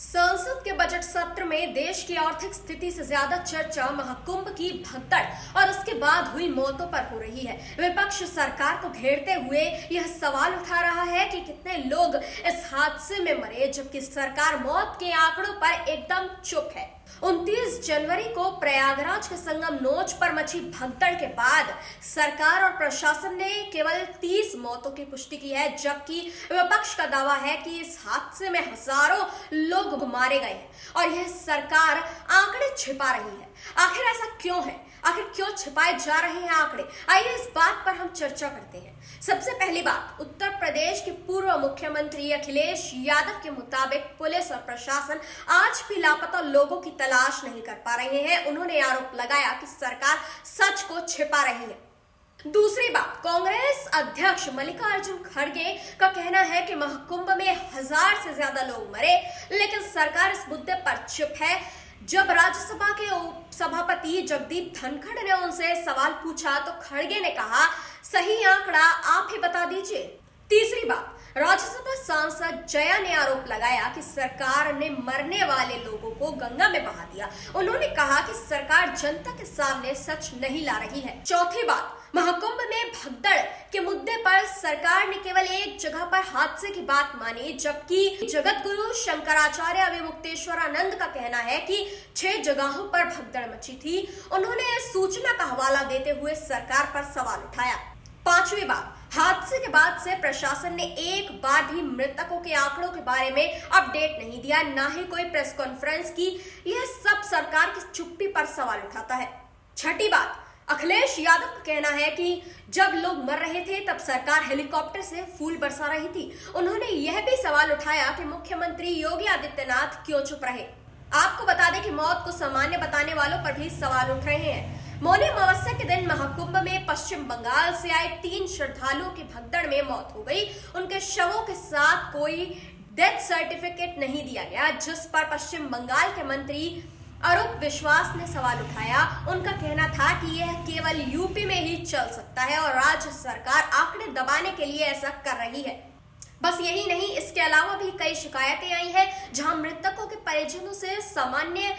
संसद के बजट सत्र में देश की आर्थिक स्थिति से ज्यादा चर्चा महाकुंभ की भगदड़ और उसके बाद हुई मौतों पर हो रही है। विपक्ष सरकार को घेरते हुए यह सवाल उठा रहा है कि कितने लोग इस हादसे में मरे, जबकि सरकार मौत के आंकड़ों पर एकदम चुप है। 29 जनवरी को प्रयागराज के संगम नोच पर मची भगदड़ के बाद सरकार और प्रशासन ने केवल 30 मौतों की पुष्टि की है, जबकि विपक्ष का दावा है कि इस हादसे में हजारों लोग मारे गए हैं और यह सरकार आंकड़े छिपा रही है। आखिर ऐसा क्यों है? आखिर क्यों छिपाए जा रहे हैं आंकड़े? आइए इस बात पर हम चर्चा करते हैं। सबसे पहली बात, उत्तर प्रदेश के पूर्व मुख्यमंत्री अखिलेश यादव के मुताबिक पुलिस और प्रशासन आज भी लापता लोगों की तलाश नहीं कर पा रहे हैं। उन्होंने आरोप लगाया कि सरकार सच को छिपा रही है। दूसरी बात, कांग्रेस अध्यक्ष मल्लिकार्जुन खड़गे का कहना है कि महाकुंभ में 1000 से ज्यादा लोग मरे, लेकिन सरकार इस मुद्दे पर चुप है। जब राज्यसभा के उप सभापति जगदीप धनखड़ ने उनसे सवाल पूछा तो खड़गे ने कहा, सही आंकड़ा आप ही बता दीजिए। तीसरी बात, राज्यसभा सांसद जया ने आरोप लगाया कि सरकार ने मरने वाले लोगों को गंगा में बहा दिया। उन्होंने कहा कि सरकार जनता के सामने सच नहीं ला रही है। चौथी बात, महाकुंभ में भगदड़ के मुद्दे पर सरकार ने केवल एक जगह पर हादसे की बात मानी, जबकि जगत गुरु शंकराचार्य अविमुक्तेश्वरानंद का कहना है कि 6 जगहों पर भगदड़ मची थी। उन्होंने सूचना का हवाला देते हुए सरकार पर सवाल उठाया। पांचवी बात, हादसे के बाद से प्रशासन ने एक बार भी मृतकों के आंकड़ों के बारे में अपडेट नहीं दिया, ना ही कोई प्रेस कॉन्फ्रेंस की। यह सब सरकार की चुप्पी पर सवाल उठाता है। छठी बात, अखिलेश यादव का कहना है कि जब लोग मर रहे थे तब सरकार हेलीकॉप्टर से फूल बरसा रही थी। उन्होंने यह भी सवाल उठाया कि मुख्यमंत्री योगी आदित्यनाथ क्यों चुप रहे। आपको बता दें कि मौत को सामान्य बताने वालों पर भी सवाल उठ रहे हैं। मौनी अमावस्या के दिन महाकुंभ में पश्चिम बंगाल से आए 3 श्रद्धालुओं की भगदड़ में मौत हो गई। उनके शवों के साथ कोई डेथ सर्टिफिकेट नहीं दिया गया, जिस पर पश्चिम बंगाल के मंत्री अरूप विश्वास ने सवाल उठाया। उनका कहना था कि यह केवल यूपी में ही चल सकता है और राज्य सरकार आंकड़े दबाने के लिए ऐसा कर रही है। बस यही नहीं, इसके अलावा भी कई शिकायतें आई हैं जहां मृतकों के परिजनों से सामान्य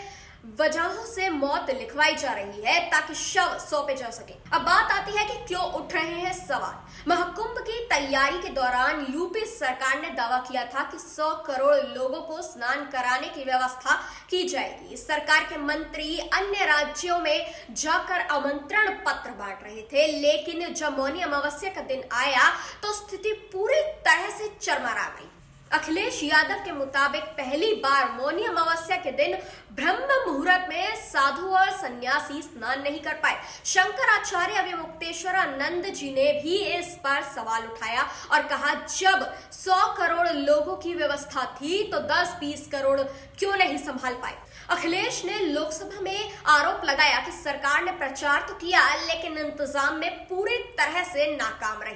वजहों से मौत लिखवाई जा रही है ताकि शव सौंपे जा सके। अब बात आती है कि क्यों उठ रहे हैं सवाल। महाकुंभ की तैयारी के दौरान यूपी सरकार ने दावा किया था कि 100 करोड़ लोगों को स्नान कराने की व्यवस्था की जाएगी। सरकार के मंत्री अन्य राज्यों में जाकर आमंत्रण पत्र बांट रहे थे, लेकिन जब मौनी अमावस्या का दिन आया तो स्थिति पूरी तरह से चरमरा गई। अखिलेश यादव के मुताबिक पहली बार मौनी अमावस्या के दिन ब्रह्म मुहूर्त में साधु और सन्यासी स्नान नहीं कर पाए। शंकराचार्य अविमुक्तेश्वरानंद जी ने भी इस पर सवाल उठाया और कहा, जब 100 करोड़ लोगों की व्यवस्था थी तो 10-20 करोड़ क्यों नहीं संभाल पाए। अखिलेश ने लोकसभा में आरोप लगाया कि सरकार ने प्रचार तो किया, लेकिन इंतजाम में पूरी तरह से नाकाम रही।